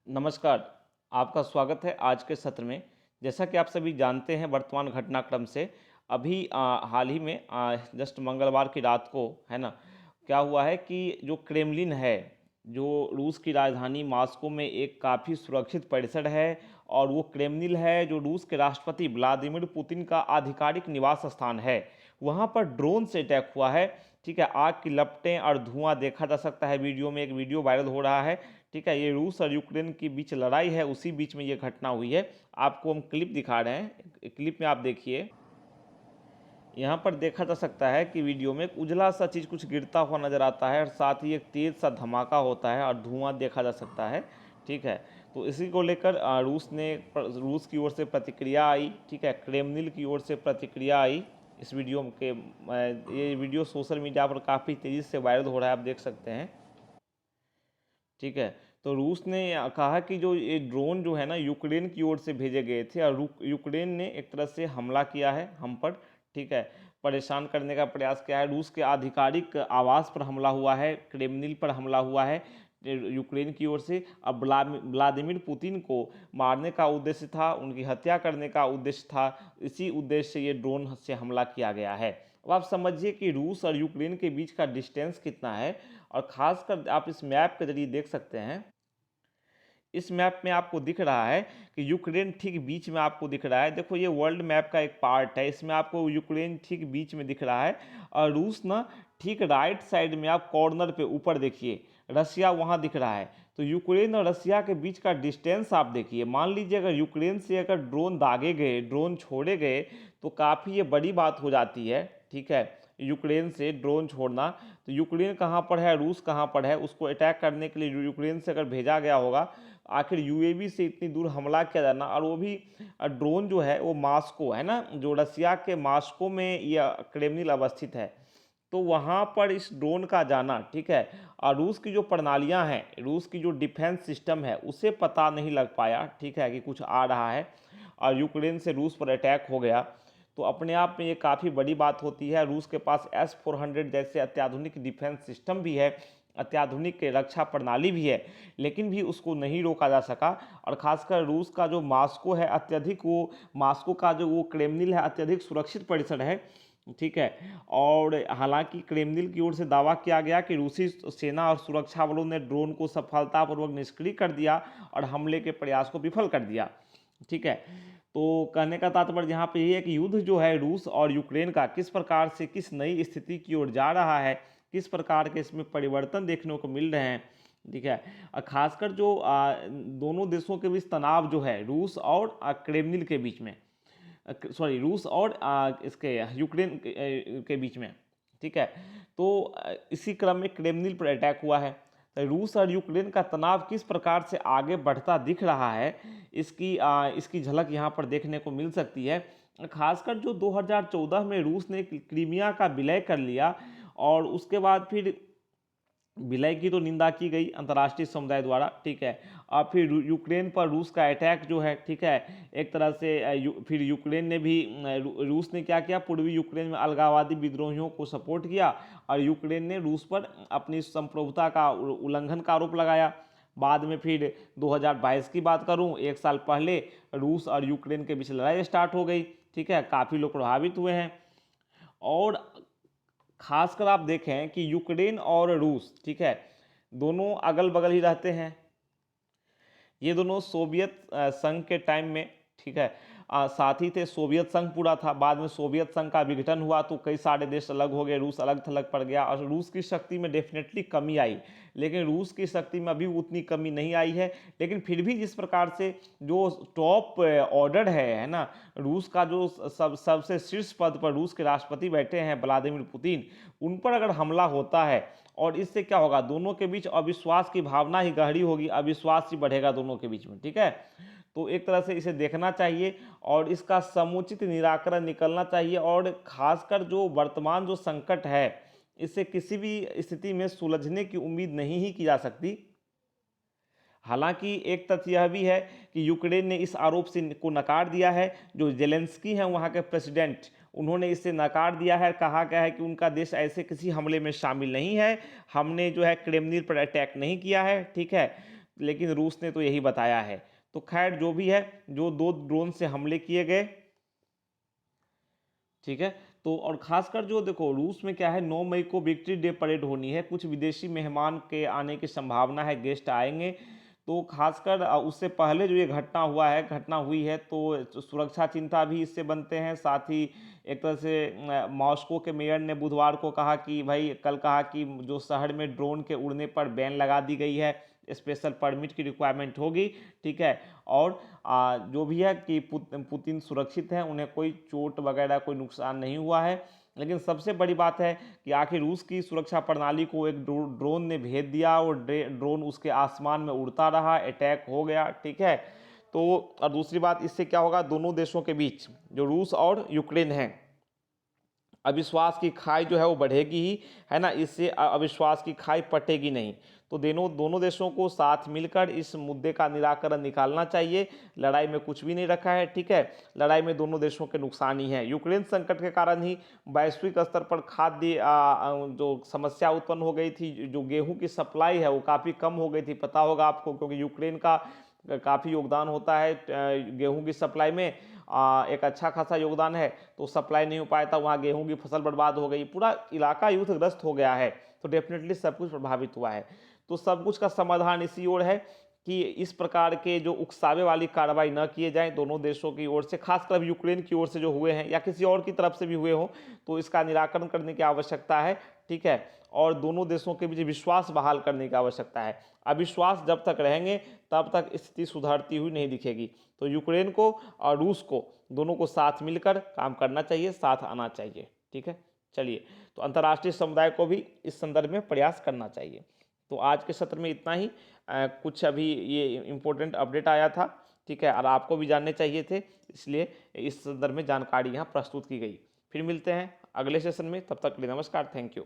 नमस्कार, आपका स्वागत है आज के सत्र में। जैसा कि आप सभी जानते हैं वर्तमान घटनाक्रम से अभी हाल ही में जस्ट मंगलवार की रात को है ना, क्या हुआ है कि जो क्रेमलिन है, जो रूस की राजधानी मॉस्को में एक काफ़ी सुरक्षित परिसर है और वो क्रेमलिन है जो रूस के राष्ट्रपति व्लादिमीर पुतिन का आधिकारिक निवास स्थान है। वहाँ पर ड्रोन से अटैक हुआ है। ठीक है, आग की लपटें और धुआं देखा जा सकता है वीडियो में, एक वीडियो वायरल हो रहा है। ठीक है, ये रूस और यूक्रेन के बीच लड़ाई है, उसी बीच में ये घटना हुई है। आपको हम क्लिप दिखा रहे हैं, क्लिप में आप देखिए। यहाँ पर देखा जा सकता है कि वीडियो में एक उजला सा चीज़ कुछ गिरता हुआ नज़र आता है और साथ ही एक तेज़ सा धमाका होता है और धुआं देखा जा सकता है। ठीक है, तो इसी को लेकर रूस की ओर से प्रतिक्रिया आई। ठीक है, क्रेमलिन की ओर से प्रतिक्रिया आई इस वीडियो के। ये वीडियो सोशल मीडिया पर काफ़ी तेज़ी से वायरल हो रहा है, आप देख सकते हैं। ठीक है, तो रूस ने कहा कि जो ये ड्रोन जो है ना यूक्रेन की ओर से भेजे गए थे और यूक्रेन ने एक तरह से हमला किया है हम पर। ठीक है, परेशान करने का प्रयास किया है। रूस के आधिकारिक आवास पर हमला हुआ है, क्रेमलिन पर हमला हुआ है यूक्रेन की ओर से। अब व्लादिमीर पुतिन को मारने का उद्देश्य था, उनकी हत्या करने का उद्देश्य था, इसी उद्देश्य से ये ड्रोन से हमला किया गया है। अब आप समझिए कि रूस और यूक्रेन के बीच का डिस्टेंस कितना है, और ख़ासकर आप इस मैप के जरिए देख सकते हैं। इस मैप में आपको दिख रहा है कि यूक्रेन ठीक बीच में आपको दिख रहा है। देखो, ये वर्ल्ड मैप का एक पार्ट है, इसमें आपको यूक्रेन ठीक बीच में दिख रहा है और रूस ना ठीक राइट साइड में, आप कॉर्नर पे ऊपर देखिए, रसिया वहाँ दिख रहा है। तो यूक्रेन और रसिया के बीच का डिस्टेंस आप देखिए। मान लीजिए अगर यूक्रेन से अगर ड्रोन दागे गए, ड्रोन छोड़े गए, तो काफ़ी ये बड़ी बात हो जाती है। ठीक है, यूक्रेन से ड्रोन छोड़ना, तो यूक्रेन कहाँ पर है, रूस कहाँ पर है, उसको अटैक करने के लिए यूक्रेन से अगर भेजा गया होगा, आखिर यूएवी से इतनी दूर हमला किया जाना, और वो भी ड्रोन जो है वो मॉस्को है ना, जो रसिया के मॉस्को में यह क्रेमलिन अवस्थित है, तो वहाँ पर इस ड्रोन का जाना। ठीक है, और रूस की जो प्रणालियाँ हैं, रूस की जो डिफेंस सिस्टम है, उसे पता नहीं लग पाया। ठीक है, कि कुछ आ रहा है और यूक्रेन से रूस पर अटैक हो गया, तो अपने आप में ये काफ़ी बड़ी बात होती है। रूस के पास S-400 जैसे अत्याधुनिक डिफेंस सिस्टम भी है, अत्याधुनिक रक्षा प्रणाली भी है, लेकिन भी उसको नहीं रोका जा सका। और ख़ासकर रूस का जो मॉस्को है, अत्यधिक वो मॉस्को का जो वो क्रेमलिन है, अत्यधिक सुरक्षित परिसर है। ठीक है, और हालांकि क्रेमलिन की ओर से दावा किया गया कि रूसी सेना और सुरक्षा बलों ने ड्रोन को सफलतापूर्वक निष्क्रिय कर दिया और हमले के प्रयास को विफल कर दिया। ठीक है, तो कहने का तात्पर्य यहाँ पे ये है कि युद्ध जो है रूस और यूक्रेन का किस प्रकार से किस नई स्थिति की ओर जा रहा है, किस प्रकार के इसमें परिवर्तन देखने को मिल रहे हैं। ठीक है, और खासकर जो दोनों देशों के बीच तनाव जो है, रूस और क्रेमलिन के बीच में, सॉरी, रूस और इसके यूक्रेन के बीच में। ठीक है, तो इसी क्रम में क्रेमलिन पर अटैक हुआ है। तो रूस और यूक्रेन का तनाव किस प्रकार से आगे बढ़ता दिख रहा है, इसकी झलक यहाँ पर देखने को मिल सकती है। खासकर जो 2014 में रूस ने क्रीमिया का विलय कर लिया, और उसके बाद फिर विलय की तो निंदा की गई अंतर्राष्ट्रीय समुदाय द्वारा। ठीक है, और फिर यूक्रेन पर रूस का अटैक जो है, ठीक है, एक तरह से फिर यूक्रेन ने भी रूस ने क्या किया, पूर्वी यूक्रेन में अलगाववादी विद्रोहियों को सपोर्ट किया और यूक्रेन ने रूस पर अपनी संप्रभुता का उल्लंघन का आरोप लगाया। बाद में फिर 2022 की बात करूं, एक साल पहले रूस और यूक्रेन के बीच लड़ाई स्टार्ट हो गई। ठीक है, काफ़ी लोग प्रभावित हुए हैं। और खासकर आप देखें कि यूक्रेन और रूस, ठीक है, दोनों अगल बगल ही रहते हैं। ये दोनों सोवियत संघ के टाइम में, ठीक है, साथ ही थे। सोवियत संघ पूरा था, बाद में सोवियत संघ का विघटन हुआ तो कई सारे देश अलग हो गए, रूस अलग थलग पड़ गया और रूस की शक्ति में डेफिनेटली कमी आई। लेकिन रूस की शक्ति में अभी उतनी कमी नहीं आई है। लेकिन फिर भी जिस प्रकार से जो टॉप ऑर्डर है ना, रूस का जो सबसे शीर्ष पद पर रूस के राष्ट्रपति बैठे हैं व्लादिमीर पुतिन, उन पर अगर हमला होता है, और इससे क्या होगा, दोनों के बीच अविश्वास की भावना ही गहरी होगी, अविश्वास ही बढ़ेगा दोनों के बीच में। ठीक है, तो एक तरह से इसे देखना चाहिए और इसका समुचित निराकरण निकलना चाहिए। और खासकर जो वर्तमान जो संकट है, इससे किसी भी स्थिति में सुलझने की उम्मीद नहीं ही की जा सकती। हालांकि एक तथ्य यह भी है कि यूक्रेन ने इस आरोप से को नकार दिया है। जो जेलेंस्की हैं वहाँ के प्रेसिडेंट, उन्होंने इसे नकार दिया है। कहा गया है कि उनका देश ऐसे किसी हमले में शामिल नहीं है, हमने जो है क्रेमलिन पर अटैक नहीं किया है। ठीक है, लेकिन रूस ने तो यही बताया है। तो खैर जो भी है, जो 2 ड्रोन से हमले किए गए, ठीक है। तो और खासकर जो देखो रूस में क्या है, 9 मई को विक्ट्री डे परेड होनी है, कुछ विदेशी मेहमान के आने की संभावना है, गेस्ट आएंगे। तो खासकर उससे पहले जो ये घटना हुई है, तो सुरक्षा चिंता भी इससे बनते हैं। साथ ही एक तरह से मॉस्को के मेयर ने बुधवार को कहा कि भाई, कल कहा कि जो शहर में ड्रोन के उड़ने पर बैन लगा दी गई है, स्पेशल परमिट की रिक्वायरमेंट होगी, ठीक है। और जो भी है कि पुतिन सुरक्षित हैं, उन्हें कोई चोट वगैरह कोई नुकसान नहीं हुआ है। लेकिन सबसे बड़ी बात है कि आखिर रूस की सुरक्षा प्रणाली को एक ड्रोन ने भेद दिया और ड्रोन उसके आसमान में उड़ता रहा, अटैक हो गया, ठीक है। तो और दूसरी बात, इससे क्या होगा, दोनों देशों के बीच जो रूस और यूक्रेन है, अविश्वास की खाई जो है वो बढ़ेगी ही, है ना। इससे अविश्वास की खाई पटेगी नहीं। तो दोनों देशों को साथ मिलकर इस मुद्दे का निराकरण निकालना चाहिए। लड़ाई में कुछ भी नहीं रखा है, ठीक है। लड़ाई में दोनों देशों के नुकसान ही है। यूक्रेन संकट के कारण ही वैश्विक स्तर पर खाद्य जो समस्या उत्पन्न हो गई थी, जो गेहूं की सप्लाई है वो काफ़ी कम हो गई थी, पता होगा आपको, क्योंकि यूक्रेन का काफ़ी योगदान होता है गेहूं की सप्लाई में। एक अच्छा खासा योगदान है, तो सप्लाई नहीं हो पाया था, वहाँ गेहूं की फसल बर्बाद हो गई, पूरा इलाका युद्धग्रस्त हो गया है। तो डेफिनेटली सब कुछ प्रभावित हुआ है। तो सब कुछ का समाधान इसी ओर है कि इस प्रकार के जो उकसावे वाली कार्रवाई न किए जाएं दोनों देशों की ओर से, खासकर यूक्रेन की ओर से जो हुए हैं या किसी और की तरफ से भी हुए हों, तो इसका निराकरण करने की आवश्यकता है, ठीक है। और दोनों देशों के बीच विश्वास बहाल करने की आवश्यकता है। अविश्वास जब तक रहेंगे तब तक स्थिति सुधरती हुई नहीं दिखेगी। तो यूक्रेन को और रूस को, दोनों को साथ मिलकर काम करना चाहिए, साथ आना चाहिए, ठीक है। चलिए, तो अंतर्राष्ट्रीय समुदाय को भी इस संदर्भ में प्रयास करना चाहिए। तो आज के सत्र में इतना ही। कुछ अभी ये इम्पोर्टेंट अपडेट आया था, ठीक है, और आपको भी जानने चाहिए थे, इसलिए इस संदर्भ में जानकारी यहाँ प्रस्तुत की गई। फिर मिलते हैं अगले सेशन में, तब तक के लिए नमस्कार, थैंक यू।